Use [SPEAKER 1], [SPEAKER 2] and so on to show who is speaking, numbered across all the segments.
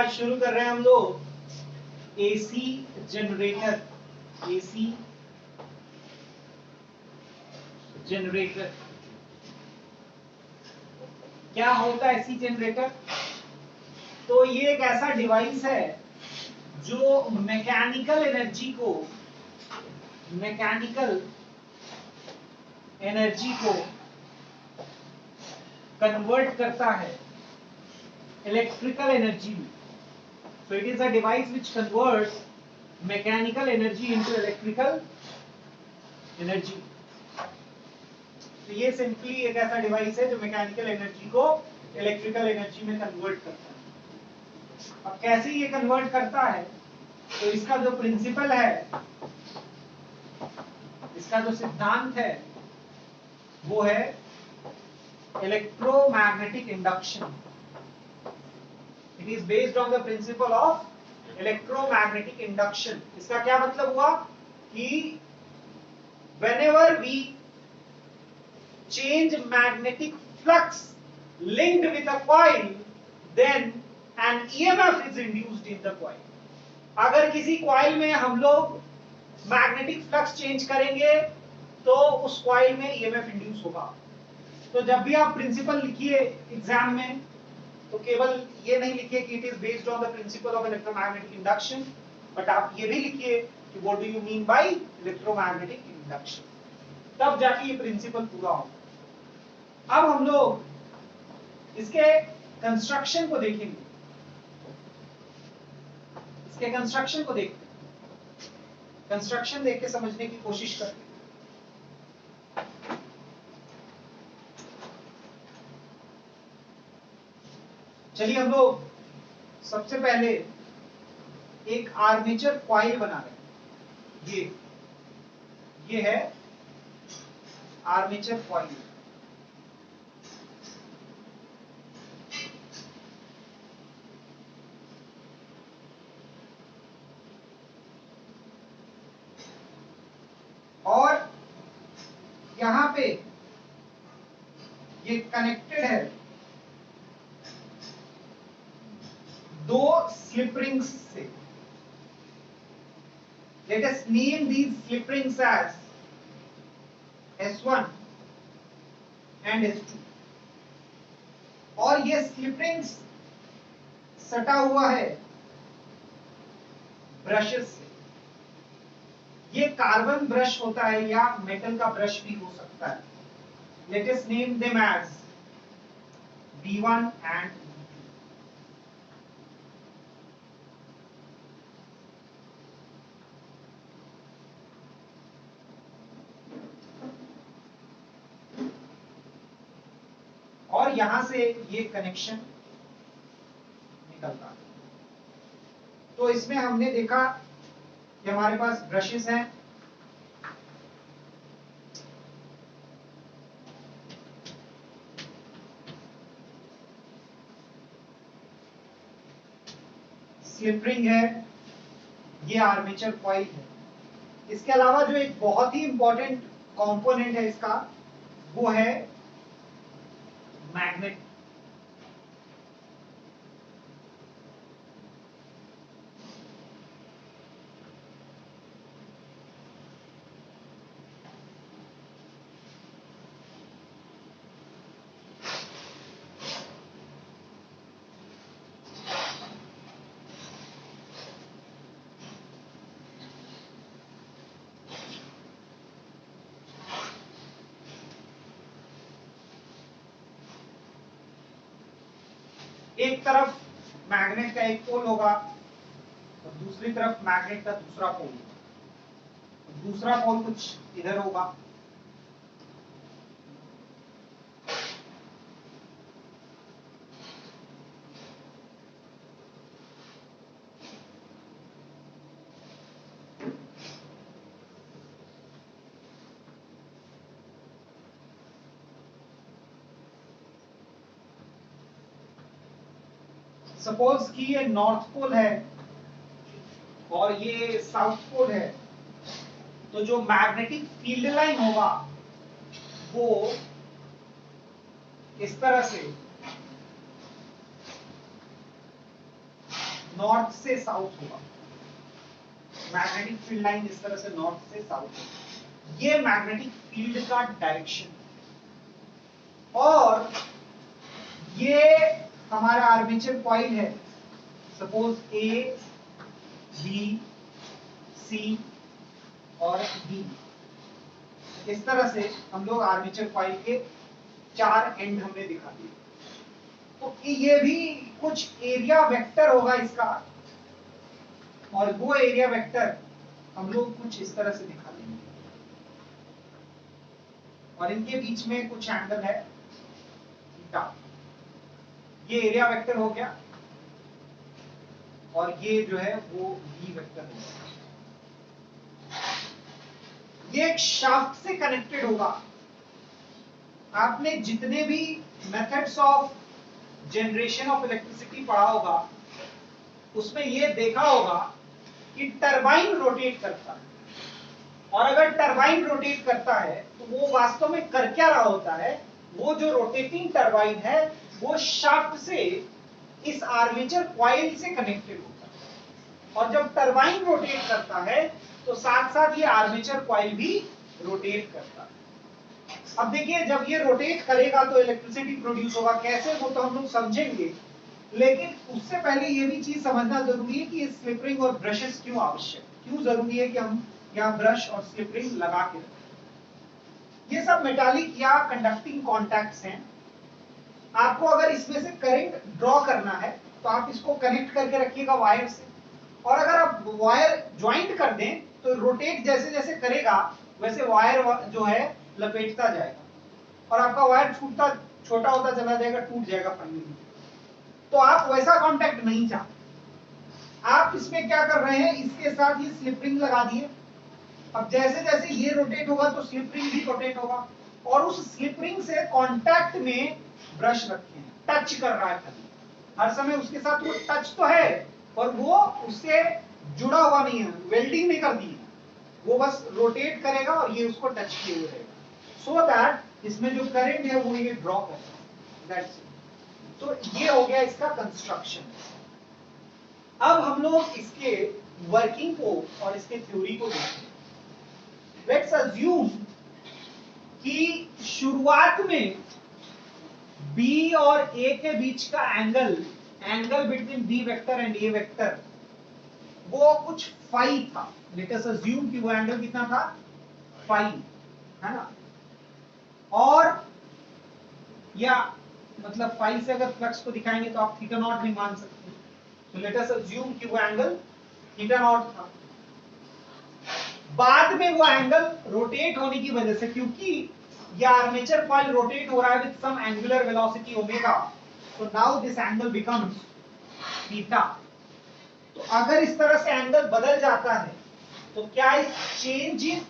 [SPEAKER 1] आज शुरू कर रहे हैं हम लोग एसी जनरेटर। एसी जनरेटर क्या होता है? एसी जनरेटर तो ये एक ऐसा डिवाइस है जो मैकेनिकल एनर्जी को कन्वर्ट करता है इलेक्ट्रिकल एनर्जी में। So it is a device which converts mechanical energy into electrical energy. तो ये सिंपली एक ऐसा डिवाइस है जो मैकेनिकल एनर्जी को इलेक्ट्रिकल एनर्जी में कन्वर्ट करता है। अब कैसे ये कन्वर्ट करता है? तो इसका जो प्रिंसिपल है, इसका जो सिद्धांत है वो है electromagnetic induction. It is based on the principle of electromagnetic induction. इसका क्या मतलब हुआ कि whenever we change magnetic flux linked with a coil, then an EMF is induced in the coil. अगर किसी कॉइल में हम लोग मैग्नेटिक फ्लक्स चेंज करेंगे तो उस कॉइल में EMF इंड्यूस होगा। तो जब भी आप प्रिंसिपल लिखिए एग्जाम में तो केवल ये नहीं लिखिए कि it is based on the principle of electromagnetic induction, but आप ये भी लिखिए कि what do you mean by electromagnetic induction, तब जाके ये प्रिंसिपल पूरा होगा। अब हम लोग इसके कंस्ट्रक्शन को देखेंगे, इसके कंस्ट्रक्शन को देखते हैं, कंस्ट्रक्शन देख के समझने की कोशिश करते हैं। चलिए हम लोग सबसे पहले एक आर्मेचर कॉइल बना रहे हैं। ये है आर्मेचर कॉइल। और यहां पे ये कनेक्टेड है दो स्लिप रिंग्स से। Late us name these slip rings as S1 and S2। और ये स्लिप रिंग्स सटा हुआ है ब्रशेस से। ये कार्बन ब्रश होता है या मेटल का ब्रश भी हो सकता है। Let us name them as B1 and और यहां से ये कनेक्शन निकलता है। तो इसमें हमने देखा कि हमारे पास ब्रशेस हैं, स्लिप रिंग है, ये आर्मेचर कॉइल है। इसके अलावा जो एक बहुत ही इंपॉर्टेंट कंपोनेंट है इसका, वो है मैग्नेट। एक तरफ मैग्नेट का एक पोल होगा और दूसरी तरफ मैग्नेट का दूसरा पोल होगा। दूसरा पोल कुछ इधर होगा। सपोज कि ये नॉर्थ पोल है और ये साउथ पोल है, तो जो मैग्नेटिक फील्ड लाइन होगा वो इस तरह से नॉर्थ से साउथ होगा, मैग्नेटिक फील्ड लाइन इस तरह से नॉर्थ से साउथ होगा। ये मैग्नेटिक फील्ड का डायरेक्शन, और ये हमारा आर्मेचर कॉइल है, सपोज ए बी सी और डी। इस तरह से हम लोग आर्मेचर कॉइल के 4 एंड हमने दिखा दिए। तो ये भी कुछ एरिया वेक्टर होगा इसका, और वो एरिया वेक्टर हम लोग कुछ इस तरह से दिखा देंगे, और इनके बीच में कुछ एंगल है थीटा। ये एरिया वेक्टर हो गया, और ये जो है वो बी वेक्टर हो गया। ये एक शाफ्ट से कनेक्टेड होगा। आपने जितने भी methods of generation of electricity पढ़ा होगा, उसमें ये देखा होगा कि टरबाइन रोटेट करता है, और अगर टरबाइन रोटेट करता है तो वो वास्तव में कर क्या रहा होता है, वो जो रोटेटिंग टरबाइन है वो शाफ्ट से इस आर्मेचर कॉइल से कनेक्टेड होता है, और जब टरबाइन रोटेट करता है तो साथ साथ ये आर्मेचर कॉइल भी रोटेट करता है। अब देखिए, जब ये रोटेट करेगा तो इलेक्ट्रिसिटी प्रोड्यूस होगा, कैसे वो तो हम लोग समझेंगे, लेकिन उससे पहले ये भी चीज समझना जरूरी है कि स्लिप रिंग और ब्रशेस क्यों आवश्यक, क्यों जरूरी है कि हम यहाँ ब्रश और स्लिप रिंग लगा के रखें। ये सब मेटालिक या कंडक्टिंग कॉन्टैक्ट्स हैं। आपको अगर इसमें से करंट ड्रॉ करना है तो आप इसको कनेक्ट करके रखिएगा वायर से, और अगर आप वायर ज्वाइंट कर दें तो रोटेट जैसे जैसे करेगा वैसे वायर जो है लपेटता जाएगा, और आपका वायर छोटा होता चला जाएगा, टूट जाएगा फाइनली। तो आप वैसा कांटेक्ट नहीं चाहते। आप इसमें क्या कर रहे हैं, इसके साथ ये स्लिप रिंग लगा दिए। अब जैसे जैसे ये रोटेट होगा तो स्लिप रिंग भी रोटेट होगा, और उस स्लिप रिंग से कांटेक्ट में ब्रश रखे हैं, टच कर रहा है खाली, हर समय उसके साथ वो टच तो है पर वो उससे जुड़ा हुआ नहीं है, वेल्डिंग नहीं कर दी है, वो बस रोटेट करेगा और ये उसको टच किए हुए रहेगा, सो दैट इसमें जो करंट है वो ये ड्रॉ करेगा। That's it. तो ये हो गया इसका कंस्ट्रक्शन। अब हम लोग इसके वर्किंग को और इसके थ्योरी को देखते हैं। लेट्स अज्यूम कि शुरुआत में B और A के बीच का angle between B vector and A vector वो कुछ फाई था। लेट अस अज्यूम कि वो एंगल कितना था, फाई, है ना। और या मतलब फाई से अगर फ्लक्स को दिखाएंगे तो आप थीटा नॉट भी मान सकते हैं। तो लेट अस अज्यूम कि वो एंगल थीटा नॉट था। बाद में वो एंगल रोटेट होने की वजह से, क्योंकि ये आर्मेचर कॉइल रोटेट हो रहा है with some angular velocity omega, so now this angle becomes theta। तो अगर इस तरह से एंगल बदल जाता है तो क्या इस चेंज इन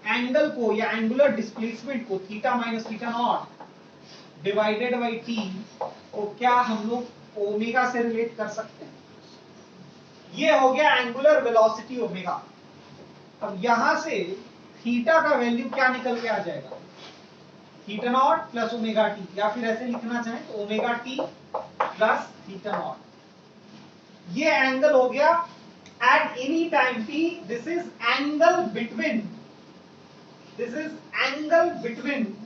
[SPEAKER 1] एंगल को या एंगुलर डिस्प्लेसमेंट को theta minus theta naught divided by T को क्या हम लोग ओमेगा से रिलेट कर सकते हैं। ये हो गया एंगुलर वेलोसिटी ओमेगा। अब यहां से थीटा का वैल्यू क्या निकल के आ जाएगा, theta naught plus omega T, या फिर ऐसे लिखना चाहें तो omega T plus theta naught. ये एंगल हो गया at any time T. This is angle between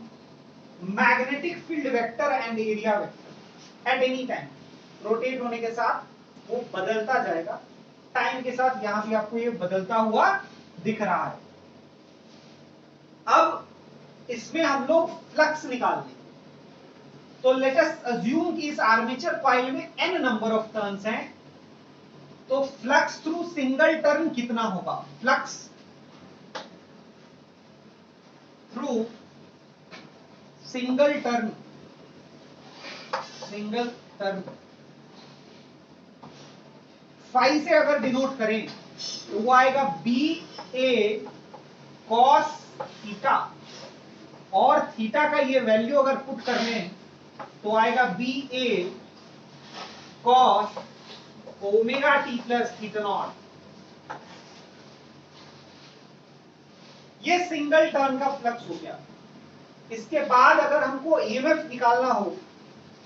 [SPEAKER 1] magnetic field vector and area vector at any time. Rotate होने के साथ वो बदलता जाएगा, टाइम के साथ यहां भी आपको ये बदलता हुआ दिख रहा है। अब इसमें हम लोग फ्लक्स निकाल लेंगे। तो लेट अस अज्यूम कि इस आर्मेचर कॉइल में n नंबर ऑफ टर्न्स हैं, तो फ्लक्स थ्रू सिंगल टर्न कितना होगा, flux through single turn phi से अगर डिनोट करें तो वो आएगा बी ए कॉस थीटा, और थीटा का ये वैल्यू अगर पुट कर लें तो आएगा B A cos omega T plus theta naught. ये सिंगल टर्न का फ्लक्स हो गया। इसके बाद अगर हमको ईएमएफ निकालना हो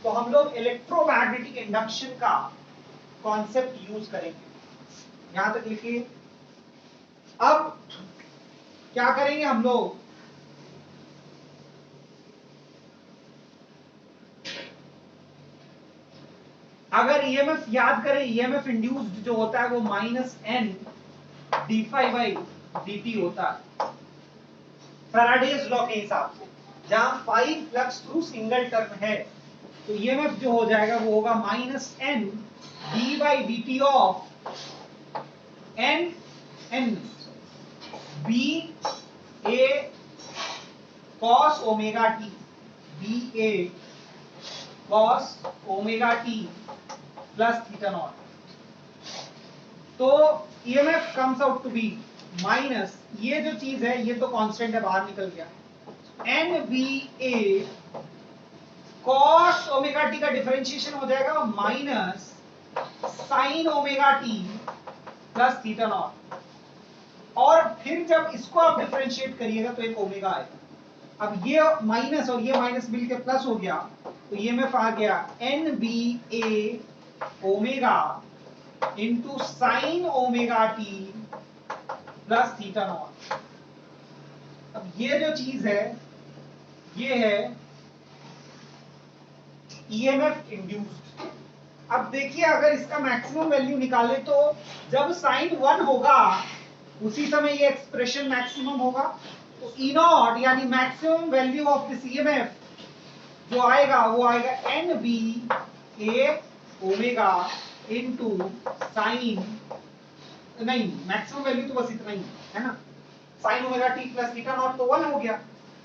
[SPEAKER 1] तो हम लोग इलेक्ट्रोमैग्नेटिक इंडक्शन का कॉन्सेप्ट यूज करेंगे। यहां तक लिखिए। अब क्या करेंगे हम लोग, अगर ईएमएफ याद करें, ईएमएफ इंड्यूस्ड जो होता है वो -n d∅dt होता है फैराडेज लॉ के हिसाब से। जहां 5 फ्लक्स थ्रू सिंगल टर्म है तो ईएमएफ जो हो जाएगा वो होगा -n d/dt of n b a cos omega t, b a cos omega t plus theta naught. तो EMF comes out to be minus, ये जो चीज है ये तो कांस्टेंट है, बाहर निकल गया, NBA cos ओमेगा टी का डिफरेंशिएशन हो जाएगा minus sign omega T plus theta not. और फिर जब इसको आप डिफरेंशिएट करिएगा तो एक ओमेगा आएगा। अब ये माइनस और ये माइनस मिलके प्लस हो गया तो ईएमएफ आ गया NBA omega into sine omega T plus theta not. अब ये जो चीज है ये है ईएमएफ इंड्यूस्ड। अब देखिए अगर इसका मैक्सिमम वैल्यू निकाले तो जब साइन 1 होगा उसी समय ये एक्सप्रेशन मैक्सिमम होगा। तो ई नॉट यानी maximum value of this EMF जो आएगा वो आएगा NBA ओमेगा इनटू साइन, नहीं मैक्सिमम वैल्यू तो बस इतना ही है ना, sign omega T plus theta naught तो 1 हो गया,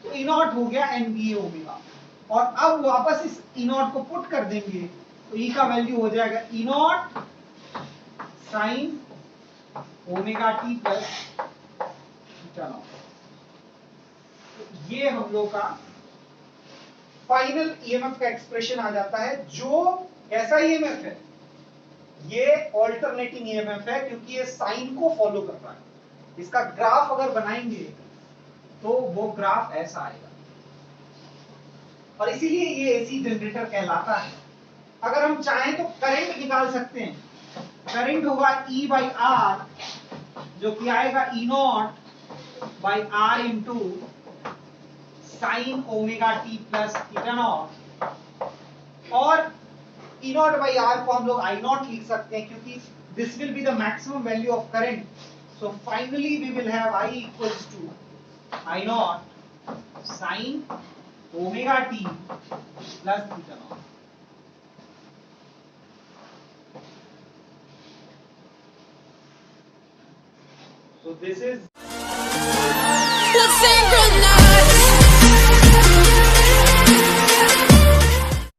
[SPEAKER 1] तो ई नॉट हो गया NBA ओमेगा। और अब वापस इस ई नॉट को पुट कर देंगे तो ई का वैल्यू हो जाएगा E naught sine omega T plus theta naught. ये हम लोग का फाइनल ईएमएफ का एक्सप्रेशन आ जाता है। जो ऐसा ईएमएफ है ये ऑल्टरनेटिंग ईएमएफ है क्योंकि ये साइन को फॉलो कर रहा है। इसका ग्राफ अगर बनाएंगे तो वो ग्राफ ऐसा आएगा और इसीलिए ये एसी जनरेटर कहलाता है। अगर हम चाहें तो करंट निकाल सकते हैं। करंट होगा E/R जो कि आएगा E not by R into sine omega T plus theta not. और E नॉट बाई R को हम लोग I नॉट लिख सकते हैं क्योंकि this will be the maximum value of current. So finally we will have I equals to I naught sine omega T plus theta naught. So this is